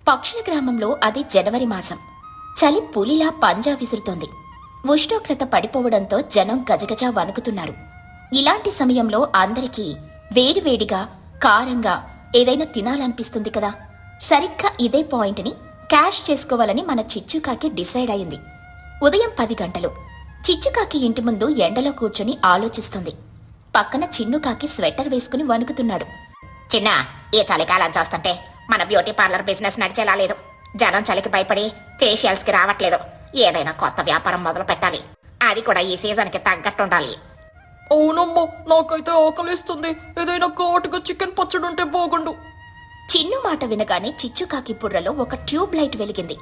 పక్షుల గ్రామంలో అది జనవరి మాసం. చలి పులిలా పంజా విసురుతోంది. ఉష్ణోగ్రత పడిపోవడంతో జనం గజగజ వణుకుతున్నారు. ఇలాంటి సమయంలో అందరికీ వేడివేడిగా కారంగా ఏదైనా తినాలనిపిస్తుంది కదా. సరిగ్గా ఇదే పాయింట్ని క్యాష్ చేసుకోవాలని మన చిచ్చుకాకి డిసైడ్ అయింది. ఉదయం 10 గంటలు. చిచ్చుకాకి ఇంటి ముందు ఎండలో కూర్చొని ఆలోచిస్తుంది. పక్కన చిన్నుకాకి స్వెటర్ వేసుకుని వణుకుతున్నాడు. చిన్న, ఈ చలికాలం చూస్తుంటే మన బ్యూటీ పార్లర్ బిజినెస్ నడిచేలా లేదు. జనం చలికి భయపడి ఫేషియల్స్ కి రావట్లేదు. ఏదైనా కొత్త వ్యాపారం మొదలు పెట్టాలి. అది కూడా ఈ సీజన్ కి తగ్గట్టుండాలి. అవునమ్మా, నాకైతే ఆకలిస్తుంది. ఏదైనా ఘాటుగా చికెన్ పచ్చడి ఉంటే బాగుండు. చిన్ను మాట వినగానే చిచ్చుకాకి బుర్రలో ఒక ట్యూబ్ లైట్ వెలిగింది.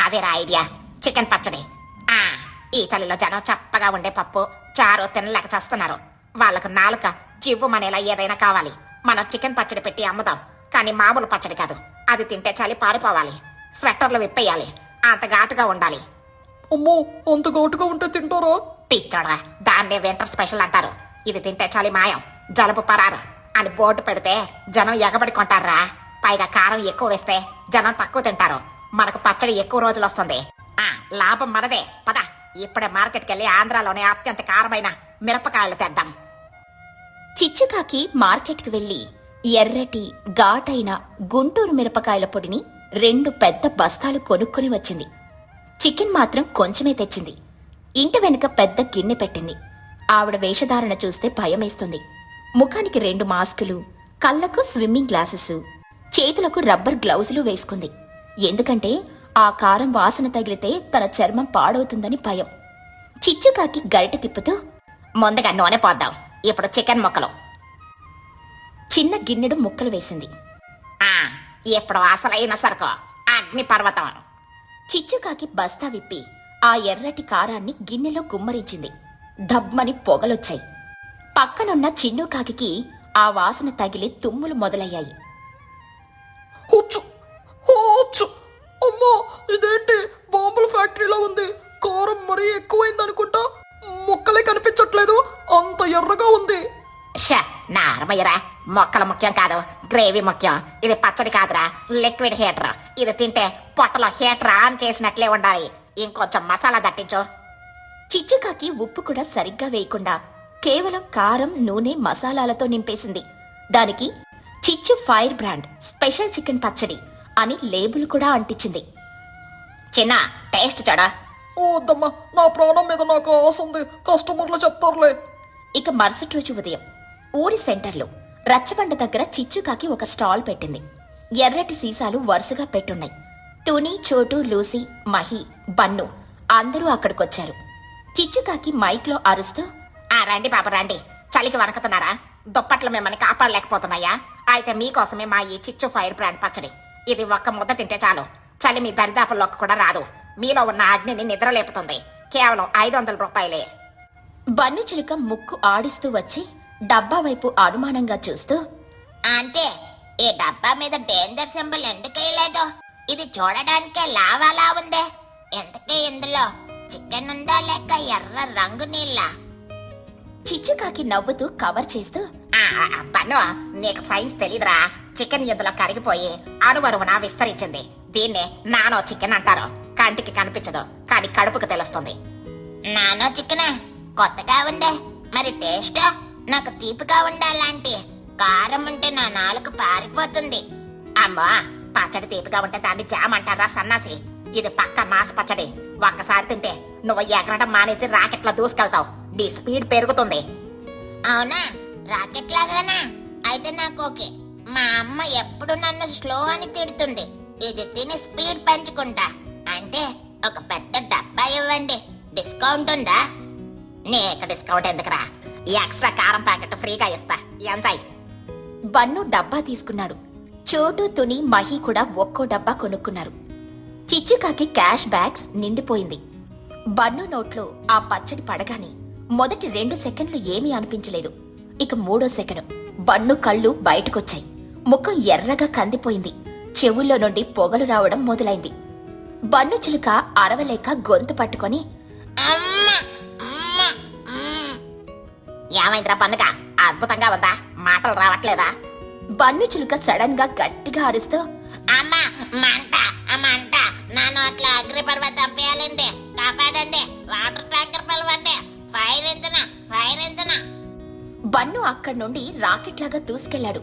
అదేరా ఐడియా, చికెన్ పచ్చడి. ఈ చలిలో జనం చప్పగా ఉండే పప్పు చారు తినలేక చేస్తున్నారు. వాళ్ళకు నాలుక జివ్వుమనేలా ఏదైనా కావాలి. మనం చికెన్ పచ్చడి పెట్టి అమ్ముదాం. కానీ మామూలు పచ్చడి కాదు. అది తింటే చలి పారిపోవాలి. స్వెట్టర్లు విప్పేయాలి. అంత ఘాటుగా ఉండాలి. అమ్మో, అంత ఘాటుగా ఉంటే తింటారా? పిచ్చోడా, దాన్నే వింటర్ స్పెషల్ అంటారు. ఇది తింటే చలి మాయం, జలుబు పరారు అని బోర్డు పెడితే జనం ఎగబడి కొంటారా. పైగా కారం ఎక్కువ వేస్తే జనం తక్కువ తింటారు. మనకు పచ్చడి ఎక్కువ రోజులు వస్తుంది. లాభం మనదే. పద, ఇప్పుడే మార్కెట్కి వెళ్ళి ఆంధ్రాలోనే అత్యంత కారమైన మిరపకాయలు తెద్దాం. చిచ్చుకాకి మార్కెట్కి వెళ్లి ఎర్రటి ఘాటైన గుంటూరు మిరపకాయల పొడిని 2 పెద్ద బస్తాలు కొనుక్కొని వచ్చింది. చికెన్ మాత్రం కొంచెమే తెచ్చింది. ఇంటి వెనుక పెద్ద గిన్నె పెట్టింది. ఆవిడ వేషధారణ చూస్తే భయమేస్తుంది. ముఖానికి 2 మాస్కులు, కళ్లకు స్విమ్మింగ్ గ్లాసెస్, చేతులకు రబ్బర్ గ్లౌజులు వేసుకుంది. ఎందుకంటే ఆ కారం వాసన తగిలితే తన చర్మం పాడవుతుందని భయం. చిచ్చుకాకి గరిటె తిప్పుతూ, ముందుగా నూనె పోద్దాం. ఇప్పుడు చికెన్ ముక్కలు. చిన్న గిన్నెడు ముక్కలు వేసింది. ఇప్పుడు అసలైన సరుకు అగ్ని పర్వతం. చిచ్చుకాకి బస్తా విప్పి ఆ ఎర్రటి కారాన్ని గిన్నెలో గుమ్మరించింది. దబ్బని పొగలొచ్చాయి. పక్కనున్న చిన్నుకాకి ఆ వాసన తగిలి తుమ్ములు మొదలయ్యాయి. అమ్మా, ఇదేంటి బాంబుల ఫ్యాక్టరీలో ఉంది. కారం మరీ ఎక్కువైందనుకుంటా. ముక్కలే కనిపించట్లేదు, అంత ఎర్రగా ఉంది. నార్మయ్యరా, మొక్కలు ముఖ్యం కాదు, గ్రేవీ ముఖ్యం. ఇది పచ్చడి కాదురా, లిక్విడ్ హీటర్. ఇది తింటే పొట్టలో హీటర్ ఆన్ చేసినట్లే ఉండాలి. ఇంకొంచెం మసాలా దట్టించు. చిచ్చుకాకి ఉప్పు కూడా సరిగ్గా వేయకుండా కేవలం కారం, నూనె, మసాలాలతో నింపేసింది. దానికి చిచ్చు ఫైర్ బ్రాండ్ స్పెషల్ చికెన్ పచ్చడి అని లేబుల్ కూడా అంటించింది. చిన్న, టేస్ట్ చూడా. వద్దమ్మా, నా ప్రాణం మీద నాకు ఆశ ఉంది. కస్టమర్లు చెప్తారులే. ఇక మరుసటి రోజు ఉదయం ఊరి సెంటర్లో రచ్చబండ దగ్గర చిచ్చుకాకి ఒక స్టాల్ పెట్టింది. ఎర్రటి సీసాలు వరుసగా పెట్టున్నాయి. తుని, చోటు, లూసీ, మహి, బన్ను అందరూ అక్కడికొచ్చారు. చిచ్చుకాకి మైక్లో అరుస్తూ, రండి బాబు రండి. చలికి వణకుతున్నారా? దుప్పట్లు మిమ్మల్ని కాపాడలేకపోతున్నాయా? అయితే మీకోసమే మా ఈ చిచ్చు ఫైర్ బ్రాండ్ పచ్చడి. ఇది ఒక్క ముద్ద తింటే చాలు, చలి మీ దరిదాపుల్లోకి కూడా రాదు. మీలో ఉన్న అగ్నిని నిద్రలేపుతుంది. కేవలం 500 రూపాయలే. బన్ను చిలుక ముక్కు ఆడిస్తూ వచ్చి డబ్బా వైపు అనుమానంగా చూస్తూ, అంటే ఈ డబ్బా మీద డేంజర్ సింబల్ ఎందుకు వేయలేదు? ఇది చూడడానికే లావాలా ఉందే. ఎందుకే ఇందులో చికెన్ ఉందా లేక ఎర్ర రంగు నీళ్ళ? చిచ్చుకాకి నవ్వుతూ కవర్ చేస్తూ, పన్ను, నీకు సైన్స్ తెలీదురా. చికెన్ ఇందులో కరిగిపోయి అణువణువున విస్తరించింది. దీన్నే నానో చికెన్ అంటారు. కంటికి కనిపించదు, కానీ కడుపుకు తెలుస్తుంది. నానో చికెన్ కొత్తగా ఉందే. మరి టేస్ట్ నాకు తీపిగా ఉండాలంటే కారం ఉంటే నా నాలుక పారిపోతుంది. అమ్మా, పచ్చడి తీపిగా ఉంటే దాన్ని జామ్ అంటారా సన్నాసి? ఇది పక్క మాస్ పచ్చడి. ఒక్కసారి తింటే నువ్వు ఎగరడం మానేసి రాకెట్లా దూసుకెళ్తావు. నీ స్పీడ్ పెరుగుతుంది. అవునా, రాకెట్ లాగానా? అయితే నాకు ఓకే. మా అమ్మ ఎప్పుడు నన్ను స్లో అని తిడుతుంది. ఇది తిని స్పీడ్ పెంచుకుంటా. అంటే ఒక పెద్ద డబ్బా ఇవ్వండి. డిస్కౌంట్ ఉందా? నీకు డిస్కౌంట్ ఎందుకురా? ఈ ఎక్స్ట్రా కారం ప్యాకెట్ ఫ్రీగా ఇస్తా. ఎంజాయ్. బన్ను డబ్బా తీసుకున్నాడు. చోటు, తుని, మహి కూడా ఒక్కో డబ్బా కొనుక్కున్నారు. చిచ్చుకాకి క్యాష్ బ్యాగ్స్ నిండిపోయింది. బన్ను నోట్లో ఆ పచ్చడి పడగానే మొదటి 2 సెకండ్లు ఏమీ అనిపించలేదు. ఇక 3వ సెకండ్ బన్ను కళ్ళు బయటకొచ్చాయి. ముఖం ఎర్రగా కందిపోయింది. చెవుల్లో నుండి పొగలు రావడం మొదలైంది. బన్ను చిలుక అరవలేక గొంతు పట్టుకొని, ఏమైందిరా పన్నుగా? అద్భుతంగా ఉందా? మాటలు రావట్లేదా? బన్ను చిలుక సడన్ గా గట్టిగా అరుస్తూ, అమ్మా మంట మంట నా నోట్లో అగ్ని పర్వతం పేలింది, కాపాడండి, వాటర్ ట్యాంకర్ పిలవండి, ఫైర్ ఇంజన. బన్ను అక్కడి నుండి రాకెట్ లాగా దూసుకెళ్లాడు.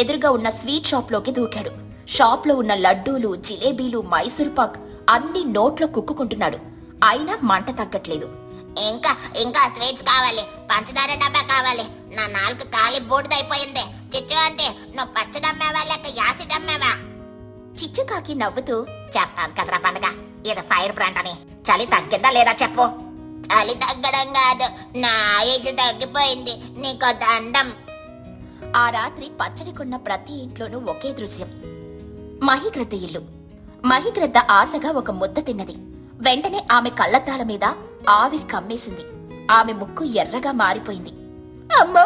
ఎదురుగా ఉన్న స్వీట్ షాప్ లోకి దూకాడు. షాప్ లో ఉన్న లడ్డూలు, జిలేబీలు, మైసూర్ పాక్ అన్ని నోట్లో కుక్కుకుంటున్నాడు. అయినా మంట తగ్గట్లేదు. ఇంకా స్వీట్స్ కావాలి, పంచదార డబ్బా కావాలి, నా నాలుగు కాలి బూడిదైపోయింది. చిచ్చు అంటే నువ్వు పచ్చడమ్మేవా లేక యాసిడ్ అమ్మేవా? చిచ్చుకాకి నవ్వుతూ, చెప్తాను కదరా పండుగ, ఇది ఫైర్ బ్రాండ్ అని. చలి తగ్గిందా లేదా చెప్పు. చలి తగ్గడం కాదు, నా ఆయుష్ తగ్గిపోయింది, నీకు దండం. ఆ రాత్రి పచ్చడి కొన్న ప్రతి ఇంట్లోనూ ఒకే దృశ్యం. మహిగ్రద్ద ఇల్లు. మహిగ్రద్ద ఆశగా ఒక ముద్ద తిన్నది. వెంటనే ఆమె కళ్ళద్దాల మీద ఆవిరి కమ్మేసింది. ఆమె ముక్కు ఎర్రగా మారిపోయింది. అమ్మో,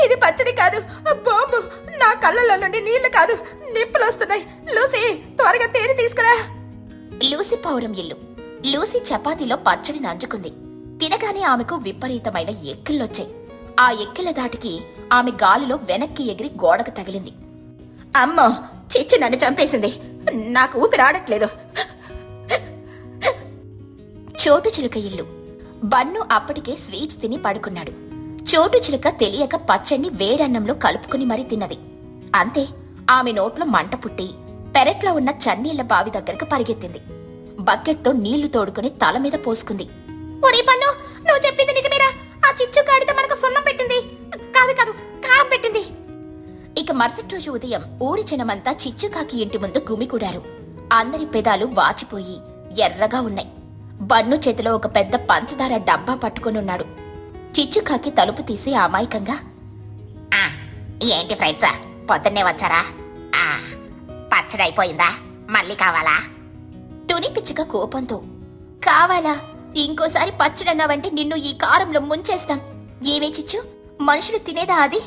ఇది పచ్చడి కాదు, బాంబు! నా కళ్ళలో నుండి నీళ్లు కాదు, నిప్పులొస్తున్నాయి. లూసీ, త్వరగా తేనె తీసుకురా. లూసీ పౌరం ఇల్లు. లూసీ చపాతీలో పచ్చడి నంజుకుంది. తినగానే ఆమెకు విపరీతమైన ఎక్కిళ్ళొచ్చాయి. ఆ ఎక్కిళ్ళ దాటికి ఆమె గాలిలో వెనక్కి ఎగిరి గోడకు తగిలింది. అమ్మో, చిచ్చు నన్ను చంపేసింది, నాకు ఊపిరాడట్లేదు. చోటు చిలుక ఇల్లు. బన్ను అప్పటికే స్వీట్స్ తిని పడుకున్నాడు. చోటు చిలుక తెలియక పచ్చడిని వేడన్నంలో కలుపుకుని మరీ తిన్నది. అంతే, ఆమె నోట్లో మంట పుట్టి పెరట్లో ఉన్న చన్నీళ్ల బావి దగ్గరకు పరిగెత్తింది. బకెట్తో నీళ్లు తోడుకుని తల మీద పోసుకుంది. ఒరే బన్ను, నువ్వు చెప్పింది నిజమేరా? ఆ చిచ్చు గాడిద మనకు సున్నం పెట్టింది, కాదు కారం పెట్టింది. ఇక మరుసటి రోజు ఉదయం ఊరి జనమంతా చిచ్చుకాకి ఇంటి ముందు గుమికూడారు. అందరి పెదాలు వాచిపోయి ఎర్రగా ఉన్నాయి. బన్ను చేతిలో ఒక పెద్ద పంచదార డబ్బా పట్టుకొనున్నాడు. చిచ్చుకాకి తలుపు తీసి అమాయకంగా, ఏంటి ఫ్రెండ్స్, పొద్దున్నే వచ్చారా? పచ్చడి అయిపోయిందా? మళ్ళీ కావాలా? టుని పిచ్చుక కోపంతో, కావాలా? ఇంకోసారి పచ్చడన్నావంటే నిన్ను ఈ కారంలో ముంచేస్తాం. ఏమే చిచ్చు, మనుషులు తినేదా అది?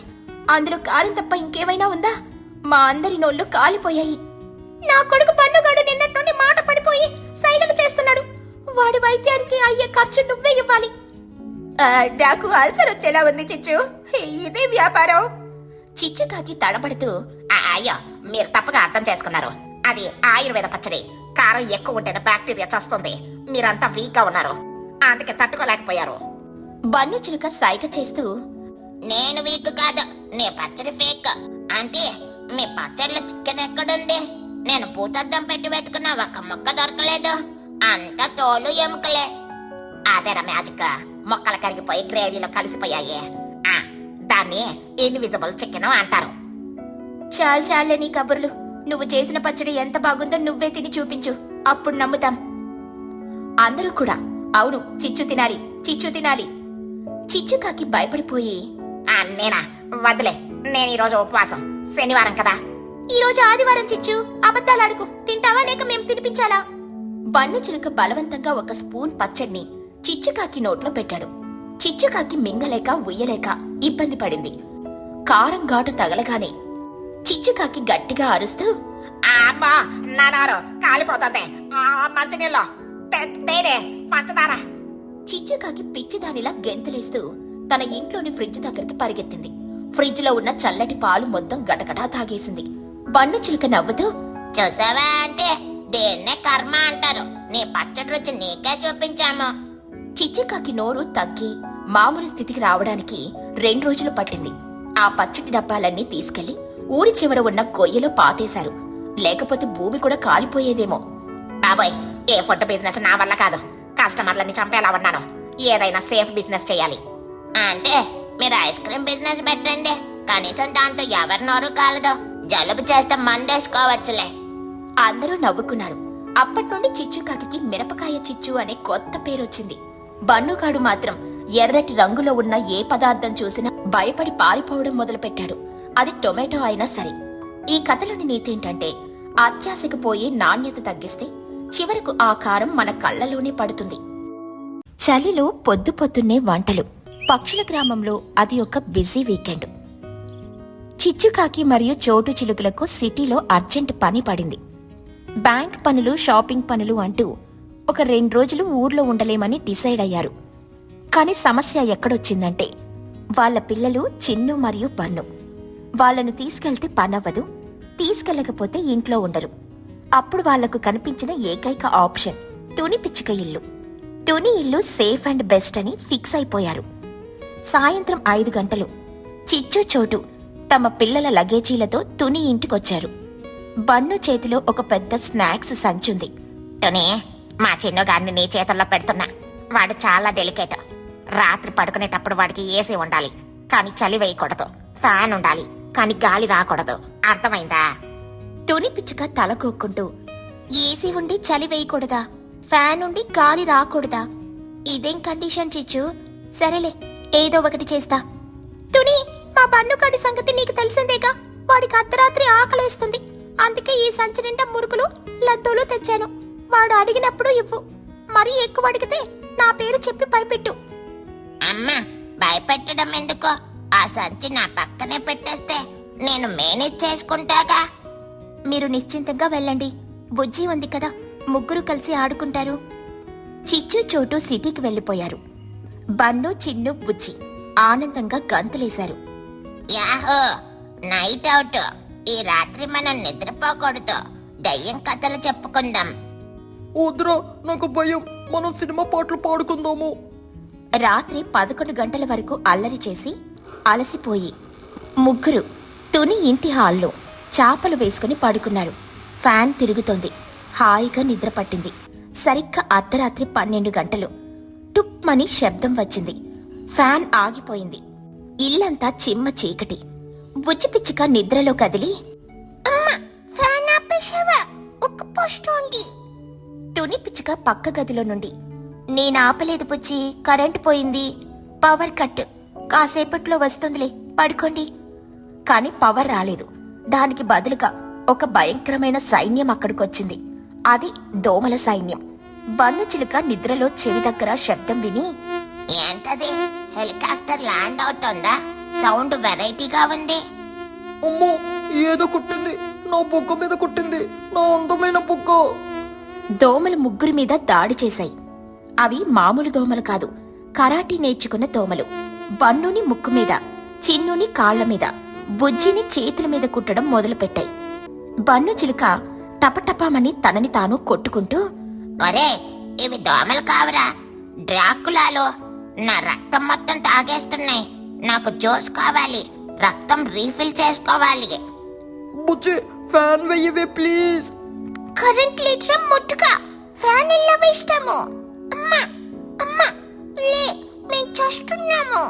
అందులో కారం తప్ప ఇంకేమైనా ఉందా? మా అందరి నోళ్లు కాలిపోయాయి. నా కొడుకు పన్నుగాడు నిన్నటి నుండి మాట పడిపోయి సైగలు చేస్తున్నాడు. వాడి వైద్యానికి అయ్యే ఖర్చు నువ్వే ఇవ్వాలి. నాకు అల్సర్ వచ్చేలా ఉంది చిచ్చు, ఇదే వ్యాపారం. చిచ్చుకాకి తడబడుతూ, అయ్యో, మీరు తప్పుగా అర్థం చేసుకున్నారు. అది ఆయుర్వేద పచ్చడి. కారం ఎక్కువ ఉంటేనే బ్యాక్టీరియా చస్తుంది. మీరంతా వీక్ గా ఉన్నారు, అందుకే తట్టుకోలేకపోయారు. బన్ను చిలుక సైగ చేస్తూ, నేను వీక్ కాదు, నీ పచ్చడి ఫేక్. అంటే మీ పచ్చడిలో చికెన్ ఎక్కడుంది? నేను పూతద్దం పెట్టి వెతుకున్నా, ఒక్క ముక్క దొరకలేదు. అంత తోలు ఎముకలే. అదేరా మ్యాజిక్, మొక్కలు కరిగిపోయి గ్రేవీలో కలిసిపోయాయి. దాన్ని ఇన్విజిబుల్ చికెన్ అంటారు. చాలే నీ కబుర్లు. నువ్వు చేసిన పచ్చడి ఎంత బాగుందో నువ్వే తిని చూపించు, అప్పుడు నమ్ముతాం. అందరూ కూడా, అవును, చిచ్చు తినాలి. చిచ్చుకాకి భయపడిపోయి, నేనా? వదిలే, నేను ఈరోజు ఉపవాసం, శనివారం కదా. ఈరోజు ఆదివారం చిచ్చు, అబద్ధాలాడుకు. తింటావా లేక మేం తినిపించాలా? బన్ను చిలుక బలవంతంగా ఒక స్పూన్ పచ్చడిని చిచ్చుకాకి నోట్లో పెట్టాడు. చిచ్చుకాకి మింగలేక ఉయ్యలేక ఇబ్బంది పడింది. కారం ఘాటు తగలగానే చిచ్చుకాకి గట్టిగా అరుస్తూ, అమ్మా, నా నోరు కాలిపోతుంది. మంచినీళ్ళు, తేనె, పంచదార. చిచ్చుకాకి పిచ్చిదానిలా గెంతులేస్తూ తన ఇంట్లోని ఫ్రిడ్జ్ దగ్గరికి పరిగెత్తింది. ఫ్రిడ్జ్ లో ఉన్న చల్లటి పాలు మొత్తం గటగటా తాగేసింది. బన్ను చిలుక నవ్వుతూ, చూసావా అంటే దేన్నే కర్మ అంటారు. నీ పచ్చడి రుచి నీకే చూపించాము. చిచ్చుకాకి నోరు తగ్గి మామూలు స్థితికి రావడానికి 2 రోజులు పట్టింది. ఆ పచ్చడి డబ్బాలన్నీ తీసుకెళ్లి ఊరి చివర ఉన్న గొయ్యలో పాతేశారు. లేకపోతే భూమి కూడా కాలిపోయేదేమో. బాబాయ్, ఏ ఫుడ్ బిజినెస్ నా వల్ల కాదు. కస్టమర్లని చంపేలా ఉన్నాను. ఏదైనా సేఫ్ బిజినెస్ చేయాలి. అంటే మీరు ఐస్ క్రీమ్ బిజినెస్ పెట్టండి, కనీసం దాంతో ఎవరి నోరు కాలదు. జలుబు చేస్తే మందేసుకోవచ్చులే. అందరూ నవ్వుకున్నారు. అప్పట్నుండి చిచ్చుకాకి మిరపకాయ చిచ్చు అనే కొత్త పేరొచ్చింది. బన్నుగాడు మాత్రం ఎర్రటి రంగులో ఉన్న ఏ పదార్థం చూసినా భయపడి పారిపోవడం మొదలుపెట్టాడు. అది టొమాటో అయినా సరే. ఈ కథలోని నీతేంటంటే, అత్యాశకు పోయి నాణ్యత తగ్గిస్తే చివరకు ఆ కారం మన కళ్ళలోనే పడుతుంది. చలిలో పొద్దున్నే వంటలు. పక్షుల గ్రామంలో అది ఒక బిజీ వీకెండ్. చిచ్చుకాకి మరియు చోటు చిలుకలకు సిటీలో అర్జెంట్ పని పడింది. బ్యాంక్ పనులు, షాపింగ్ పనులు అంటూ ఒక 2 రోజులు ఊర్లో ఉండలేమని డిసైడ్ అయ్యారు. కాని సమస్య ఎక్కడొచ్చిందంటే, వాళ్ళ పిల్లలు చిన్ను మరియు బన్ను. వాళ్లను తీసుకెళ్తే పనవ్వదు, తీసుకెళ్లకపోతే ఇంట్లో ఉండరు. అప్పుడు వాళ్లకు కనిపించిన ఏకైక ఆప్షన్ తుని పిచ్చుక ఇల్లు. తుని ఇల్లు సేఫ్ అండ్ బెస్ట్ అని ఫిక్స్ అయిపోయారు. సాయంత్రం 5 గంటలు చిచ్చు చోటు తమ పిల్లల లగేజీలతో తుని ఇంటికొచ్చారు. బన్ను చేతిలో ఒక పెద్ద స్నాక్స్ సంచుంది. తుని, మా చిన్నగాడిని నీ చేతుల్లో పెడుతున్నా. వాడు చాలా డెలికేట్. రాత్రి పడుకునేటప్పుడు వాడికి ఏసీ ఉండాలి, కానీ చలి వేయకూడదు. ఫ్యాన్ ఉండాలి, కానీ గాలి రాకూడదు. అర్థమైందా? తుని పిచ్చుక తలకొక్కుంటూ, ఏసీ ఉండి చలి వేయకూడదా, ఫ్యాన్ ఉండి గాలి రాకూడదా? ఇదేం కండిషన్ చిచ్చు? సరేలే, ఏదో ఒకటి చేస్తా. తుని, మా బన్నుగాడి సంగతి నీకు తెలిసిందేగా. వాడికి అర్ధరాత్రి ఆకలేస్తుంది. అందుకే ఈ సంచి నిండా మురుకులు లడ్డూలు తెచ్చాను. వాడు అడిగినప్పుడు ఇవ్వు. మరీ ఎక్కువ అడిగితే నా పేరు చెప్పి భయపెట్టు. అమ్మా, భయపెట్టడం ఎందుకు? ఆ సంచి నా పక్కనే పెట్టేస్తే నేను మేనేజ్ చేసుకుంటాగా. మీరు నిశ్చింతంగా వెళ్ళండి. బుజ్జి ఉంది కదా, ముగ్గురు కలిసి ఆడుకుంటారు. చిచ్చు చోటు సిటీకి వెళ్లిపోయారు. బన్ను, చిన్ను, బుజ్జి ఆనందంగా గంతులేశారు. యాహో, నైట్ అవుట్. ఈ రాత్రి మనం నిద్రపోకూడదు. దయ్యం కథలు చెప్పుకుందాం. వద్దురా, నాకు భయం. మనం సినిమా పాటలు పాడుకుందాము. రాత్రి 11 గంటల వరకు అల్లరి చేసి అలసిపోయి ముగ్గురు తుని ఇంటి హాల్లో చాపలు వేసుకుని పడుకున్నారు. ఫ్యాన్ తిరుగుతోంది. హాయిగా నిద్ర పట్టింది. సరిగ్గా అర్ధరాత్రి 12 గంటలు టుప్మని శబ్దం వచ్చింది. ఫ్యాన్ ఆగిపోయింది. ఇల్లంతా చిమ్మ చీకటి. బుజ్జి పిచ్చుక నిద్రలో కదిలి, అమ్మా, ఫ్యాన్ ఆపేశావా? ఉక్కపోస్తోంది. తుని పిచ్చుక పక్క గదిలో నుండి, నేనాపలేదు బుజ్జి, కరెంటు పోయింది, పవర్ కట్, కాసేపట్లో వస్తుందిలే, పడుకోండి. కాని పవర్ రాలేదు. దానికి బదులుగా ఒక భయంకరమైన సైన్యం అక్కడికొచ్చింది. అది దోమల సైన్యం. బన్ను చిలుక నిద్రలో చెవి దగ్గర శబ్దం విని, ఏంటది? హెలికాప్టర్ ల్యాండ్ అవుతుందా? సౌండ్ వెరైటీగా ఉంది. అమ్మో, ఏదో కుట్టింది. నా బుగ్గ మీద కుట్టింది. నా అందమైన బుగ్గ. దోమలు ముగ్గురి మీద దాడి చేశాయి. అవి మామూలు దోమలు కాదు, కరాటీ నేర్చుకున్న దోమలు. బన్నుని ముక్కు మీద, చిన్నుని కాళ్ల మీద, బుజ్జిని చేతుల మీద కుట్టడం మొదలుపెట్టాయి. బన్ను చిలుక టపటపామని తనని తాను కొట్టుకుంటూ, ఒరే, ఇవి దోమలు కావురా, డ్రాకులాలో. నా రక్తం మొత్తం తాగేస్తున్నాయి. నాకు జ్యూస్ కావాలి. రక్తం రీఫిల్ చేసుకోవాలి. బుజ్జి, ఫ్యాన్ వెయ్యవే ప్లీజ్. కరెంట్ లీటర్ ముట్టుగా ఫ్యాన్ ఇల్లవ ఇష్టము. అమ్మా, అమ్మా, లే, మేము చూస్తున్నాము.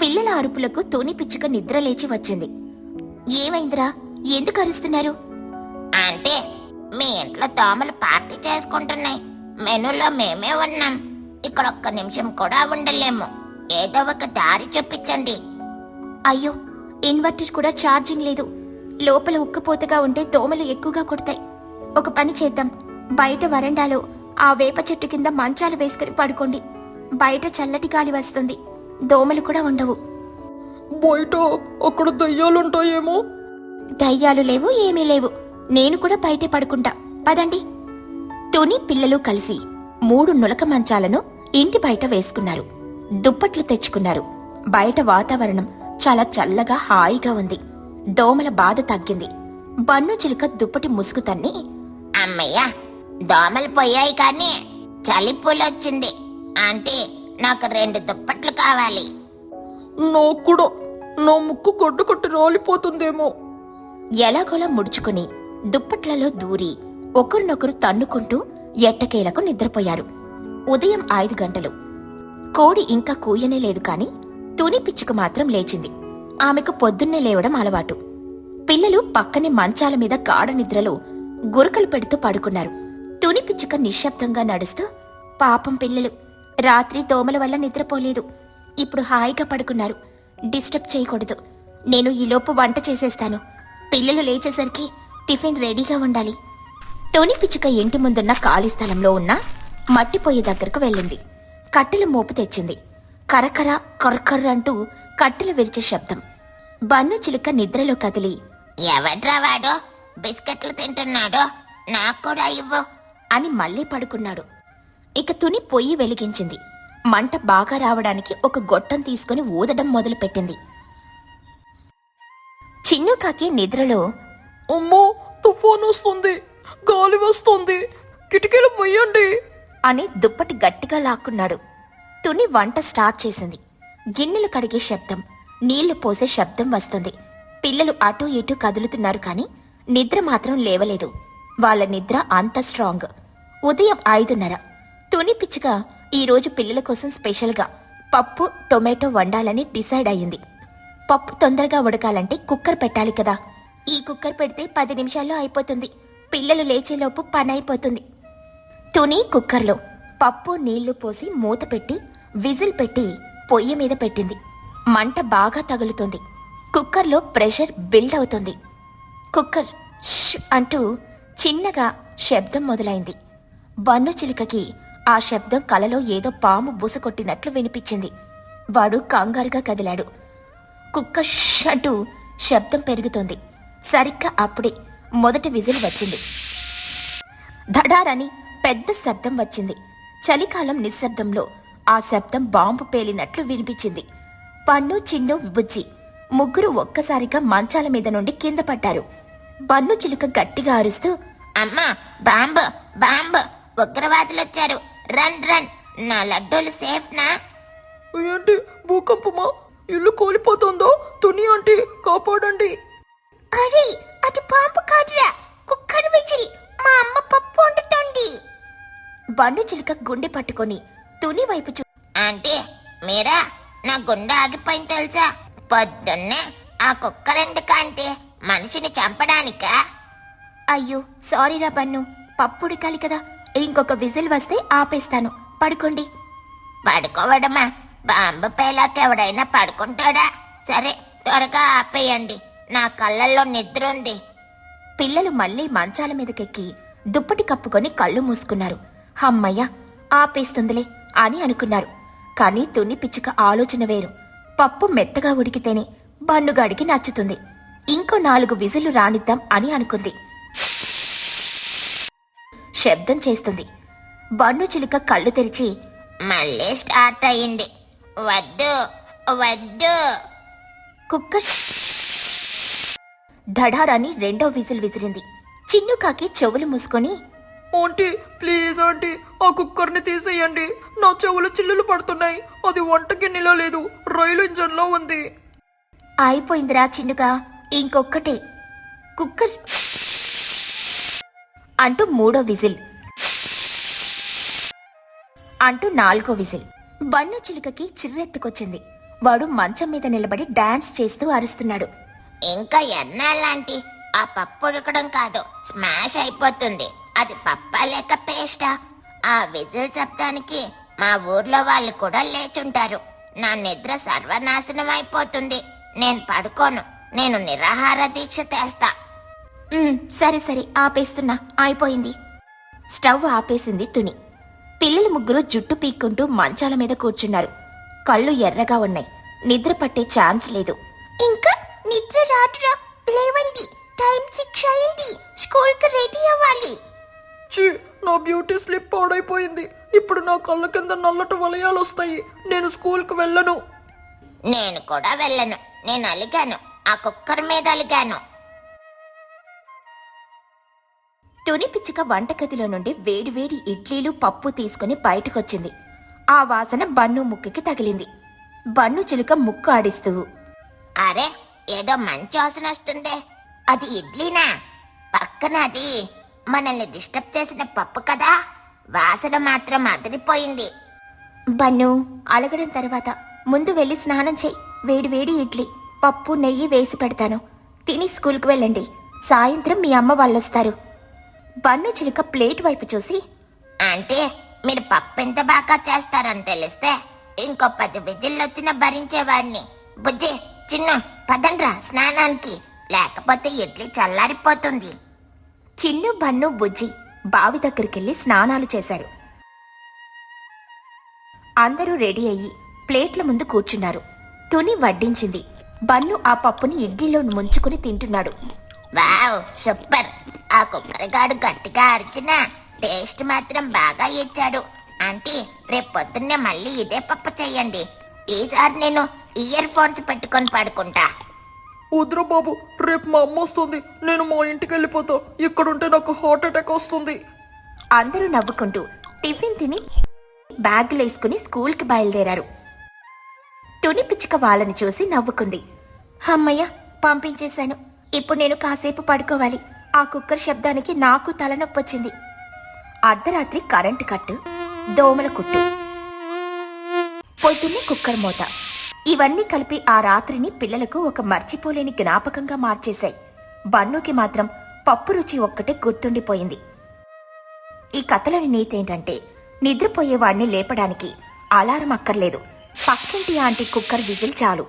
పిల్లల అరుపులకు తుని పిచ్చుక నిద్ర లేచి వచ్చింది. ఏమైందిరా, ఎందుకు అరుస్తున్నారు? అంటే మీ ఇంట్లో దోమలు పార్టీ చేసుకుంటున్నాయి. మెనూలో మేమే ఉన్నాం. ఇక్కడ ఒక్క నిమిషం కూడా ఉండలేము. ఏదో ఒక దారి చూపించండి. అయ్యో, ఇన్వర్టర్ కూడా ఛార్జింగ్ లేదు. లోపల ఉక్కపోతగా ఉంటే దోమలు ఎక్కువగా కొడతాయి. ఒక పని చేద్దాం, బయట వరండాలో ఆ వేప చెట్టు కింద మంచాలు వేసుకుని పడుకోండి. బయట చల్లటి గాలి వస్తుంది, దోమలు కూడా ఉండవు. బయట అక్కడ దయ్యాలుంటాయేమో. దయ్యాలు లేవు, ఏమీ లేవు. నేను కూడా బయటే పడుకుంటా, పదండి. తుని పిల్లలు కలిసి 3 నులక మంచాలను ఇంటి బయట వేసుకున్నారు. దుప్పట్లు తెచ్చుకున్నారు. బయట వాతావరణం చాలా చల్లగా హాయిగా ఉంది. దోమల బాధ తగ్గింది. బన్ను చిలుక దుప్పటి ముసుగు తన్ని, అమ్మయ్య, దోమలు పోయాయి కానీ చలి పూలొచ్చింది. అంటే నాకు 2 దుప్పట్లు కావాలి. నాకు కూడా. నా ముక్కు గడ్డ కట్టి రాలిపోతుందేమో. ఎలాగోలా ముడుచుకుని దుప్పట్లలో దూరి ఒకరినొకరు తన్నుకుంటూ ఎట్టకేలకు నిద్రపోయారు. ఉదయం 5 గంటలు. కోడి ఇంకా కూయనే లేదు కాని తుని పిచ్చుక మాత్రం లేచింది. ఆమెకు పొద్దున్నే లేవడం అలవాటు. పిల్లలు పక్కనే మంచాల మీద గాఢ నిద్రలో గురకలు పెడుతూ పడుకున్నారు. తుని పిచ్చుక నిశ్శబ్దంగా నడుస్తూ, పాపం పిల్లలు, రాత్రి దోమల వల్ల నిద్రపోలేదు. ఇప్పుడు హాయిగా పడుకున్నారు. డిస్టర్బ్ చేయకూడదు. నేను ఈలోపు వంట చేసేస్తాను. పిల్లలు లేచేసరికి టిఫిన్ రెడీగా ఉండాలి. తుని పిచ్చుక ఇంటి ముందున్న ఖాళీ స్థలంలో ఉన్న మట్టిపోయి దగ్గరకు వెళ్ళింది. కట్టెల మోపు తెచ్చింది. కరకర కర్కర్ర అంటూ కట్టెలు విరిచే శబ్దం. బన్ను చిలుక నిద్రలో కదిలి, ఎవడ్రా వాడు? బిస్కెట్లు తింటున్నాడు, నాకు కూడా ఇవ్వు అని మళ్ళీ పడుకున్నాడు. ఇక తుని పొయ్యి వెలిగించింది. మంట బాగా రావడానికి ఒక గొట్టం తీసుకుని ఊదడం మొదలుపెట్టింది. చిన్నుకాకి నిద్రలో, అమ్మో, తుఫాను వస్తుంది. గాలి వస్తుంది, కిటికీలు మొయ్యండి అని దుప్పటి గట్టిగా లాక్కున్నాడు. తుని వంట స్టార్ట్ చేసింది. గిన్నెలు కడిగే శబ్దం, నీళ్లు పోసే శబ్దం వస్తుంది. పిల్లలు అటూ ఇటూ కదులుతున్నారు కాని నిద్ర మాత్రం లేవలేదు. వాళ్ళ నిద్ర అంత స్ట్రాంగ్. ఉదయం 5:30. తుని పిచ్చుక ఈరోజు పిల్లల కోసం స్పెషల్గా పప్పు టొమాటో వండాలని డిసైడ్ అయ్యింది. పప్పు తొందరగా ఉడకాలంటే కుక్కర్ పెట్టాలి కదా. ఈ కుక్కర్ పెడితే 10 నిమిషాల్లో అయిపోతుంది. పిల్లలు లేచేలోపు పని అయిపోతుంది. తుని కుక్కర్లో పప్పు నీళ్లు పోసి మూత పెట్టి విజిల్ పెట్టి పొయ్యి మీద పెట్టింది. మంట బాగా తగులుతుంది. కుక్కర్లో ప్రెషర్ బిల్డ్ అవుతుంది. కుక్కర్ ష్ అంటూ చిన్నగా శబ్దం మొదలైంది. బన్ను చిలుకకి ఆ శబ్దం కలలో ఏదో పాము బుసకొట్టినట్లు వినిపించింది. వాడు కంగారుగా కదిలాడు. కుక్క ష్ అంటూ శబ్దం పెరుగుతోంది. సరిగ్గా అప్పుడే మొదటి విజిల్ వచ్చింది. ధడారని పెద్ద శబ్దం వచ్చింది. చలికాలం నిశ్శబ్దంలో ఆ శబ్దం బాంబు పేలినట్లు వినిపించింది. పన్ను, చిన్ను, బుజ్జి ముగ్గురు ఒక్కసారిగా మంచాల మీద నుండి కింద పడ్డారు. బన్ను చిలుక గట్టిగా అరుస్తూ, అమ్మా, బాంబు బాంబు, ఉగ్రవాదులు వచ్చారు, రన్ రన్. నా లడ్డూలు సేఫ్నా? ఏంటి భూకంపమా? ఇల్లు కూలిపోతుందో? తుని ఆంటీ కాపాడండి. అరే, అది బాంబు కాదురా, కుక్కర్ విజిల్. మా అమ్మ పప్పు వండుతోంది. బన్ను చిలుక గుండె పట్టుకొని తుని వైపు ఆంటీ, మీరా? నా గుండె ఆగిపోయింది తెలుసా? పొద్దున్నే ఆ కుక్కర్ ఎందుకంటే మనిషిని చంపడానికా? అయ్యో సారీరా బన్ను, పప్పుడికాలి కదా. ఇంకొక విజిల్ వస్తే ఆపేస్తాను. పడుకోండి. పడుకోవడమా? బాంబు పేలాక ఎవడైనా పడుకుంటాడా? సరే, త్వరగా ఆపేయండి, నా కళ్ళల్లో నిద్ర ఉంది. పిల్లలు మళ్ళీ మంచాల మీదకెక్కి దుప్పటి కప్పుకొని కళ్ళు మూసుకున్నారు. హమ్మయ్య, ఆపేస్తుందిలే అని అనుకున్నారు. కాని తుని పిచ్చుక ఆలోచన వేరు. పప్పు మెత్తగా ఉడికితేనే బన్నుగాడికి నచ్చుతుంది. ఇంకో 4 విజిల్లు రానిద్దాం అని అనుకుంది. శబ్దం చేస్తుంది. బన్ను చిలుక కళ్ళు తెరిచి, మళ్ళీ స్టార్ట్ అయ్యింది. వద్దు వద్దు. కుక్క ధడారాని 2వ విజిల్ విసిరింది. చిన్నుకాకి చెవులు మూసుకొని, ఆంటీ ప్లీజ్ ఆంటీ, ఆ కుక్కర్ని తీసేయండి. నా చెవులు చిల్లులు పడుతున్నాయి. అది వంట గిన్నెలో లేదు, రైలు ఇంజన్లో ఉంది. అయిపోయిందిరా చిన్నుగా, ఇంకొక్కటే. కుక్కర్ అంటూ 3వ విజిల్ అంటూ 4వ విజిల్. బన్ను చిలుకకి చిర్రెత్తుకొచ్చింది. వాడు మంచం మీద నిలబడి డాన్స్ చేస్తూ అరుస్తున్నాడు. ఇంకా ఎన్నాళ్ళంటి? ఆ పప్పు ఉడకడం కాదు, స్మాష్ అయిపోతుంది. అది పప్పా లేక పేస్టా? ఆ విజిల్ శబ్దానికి మా ఊర్లో వాళ్ళు కూడా లేచుంటారు. నా నిద్ర సర్వనాశనం అయిపోతుంది. నేను పడుకోను. నేను నిరాహార దీక్ష చేస్తా. సరే సరే ఆపేస్తున్నా, అయిపోయింది. స్టవ్ ఆపేసింది తుని. పిల్లలు ముగ్గురు జుట్టు పీక్కుంటూ మంచాల మీద కూర్చున్నారు. కళ్ళు ఎర్రగా ఉన్నాయి. నిద్ర పట్టే ఛాన్స్ లేదు. ఇంకా నిద్ర రాదురా, లేవండి. టైం 6 అయింది. స్కూల్కి రెడీ అవ్వాలి. ఛీ, నా బ్యూటీ స్లిప్ పాడైపోయింది. ఇప్పుడు నా కళ్ళ కింద నల్లటి వలయాలు వస్తాయి. నేను స్కూల్కి వెళ్ళను. నేను కూడా వెళ్ళను. నేను అలిగాను, ఆ కుక్కర్ మీద అలిగాను. తుని పిచ్చుక వంటగదిలో నుండి వేడివేడి ఇడ్లీలు పప్పు తీసుకుని బయటకొచ్చింది. ఆ వాసన బన్ను ముక్కుకి తగిలింది. బన్ను చిలుక ముక్కు ఆడిస్తూ, అరే, ఏదో మంచి వాసన వస్తుందే. అది ఇడ్లీనా? పక్కన అది మనల్ని డిస్టర్బ్ చేసిన పప్పు కదా. వాసన మాత్రం అదిరిపోయింది. బన్ను, అలగడం తర్వాత ముందు వెళ్ళి స్నానం చెయ్యి. వేడివేడి ఇడ్లీ పప్పు నెయ్యి వేసి పెడతాను. తిని స్కూల్కి వెళ్ళండి. సాయంత్రం మీ అమ్మ వాళ్ళొస్తారు. బన్ను చిలుక ప్లేట్ వైపు చూసి, అంటే మీరు పప్పు ఎంత బాగా చేస్తారని తెలిస్తే ఇంకో 10 విజిల్లొచ్చినా భరించేవాడిని. బుజ్జి, చిన్న, పదండ్రా స్నానానికి, లేకపోతే ఇడ్లీ చల్లారిపోతుంది. చిన్ను, బన్ను, బుజ్జి బావి దగ్గరికెళ్ళి స్నానాలు చేశారు. అందరూ రెడీ అయ్యి ప్లేట్ల ముందు కూర్చున్నారు. తుని వడ్డించింది. బన్ను ఆ పప్పుని ఇడ్లీలో ముంచుకుని తింటున్నాడు. Wow, super. ఆ కుక్కరగాడు గట్టిగా అరిచినా టేస్ట్ మాత్రం బాగా ఇచ్చాడు. ఆంటీ, రేపు పొద్దున్నే మళ్ళీ ఇదే పప్పు చెయ్యండి. ఈసారి నేను ఇయర్ ఫోన్స్ పెట్టుకొని పడుకుంటా. వద్దురా బాబు, రేపు మా అమ్మ వస్తుంది, నేను మా ఇంటికి వెళ్ళిపోతా. ఇక్కడుంటే నాకు హార్ట్ అటాక్ వస్తుంది. అందరూ నవ్వుకుంటూ టిఫిన్ తిని బ్యాగులేసుకుని స్కూల్కి బయలుదేరారు. తుని పిచ్చుక వాళ్ళని చూసి నవ్వుకుంది. అమ్మయ్య, పంపించేశాను. ఇప్పుడు నేను కాసేపు పడుకోవాలి. ఆ కుక్కర్ శబ్దానికి నాకు తలనొప్పొచ్చింది. అర్ధరాత్రి కరెంటు కట్టు, దోమల కుట్టు, పొద్దున్నే కుక్కర్ మోత, ఇవన్నీ కలిపి ఆ రాత్రిని పిల్లలకు ఒక మర్చిపోలేని జ్ఞాపకంగా మార్చేశాయి. బన్నుకి మాత్రం పప్పు రుచి ఒక్కటే గుర్తుండిపోయింది. ఈ కథలోని నీతేంటంటే, నిద్రపోయేవాణ్ణి లేపడానికి అలారం అక్కర్లేదు, పక్కింటి ఆంటీ కుక్కర్ విజిల్ చాలు.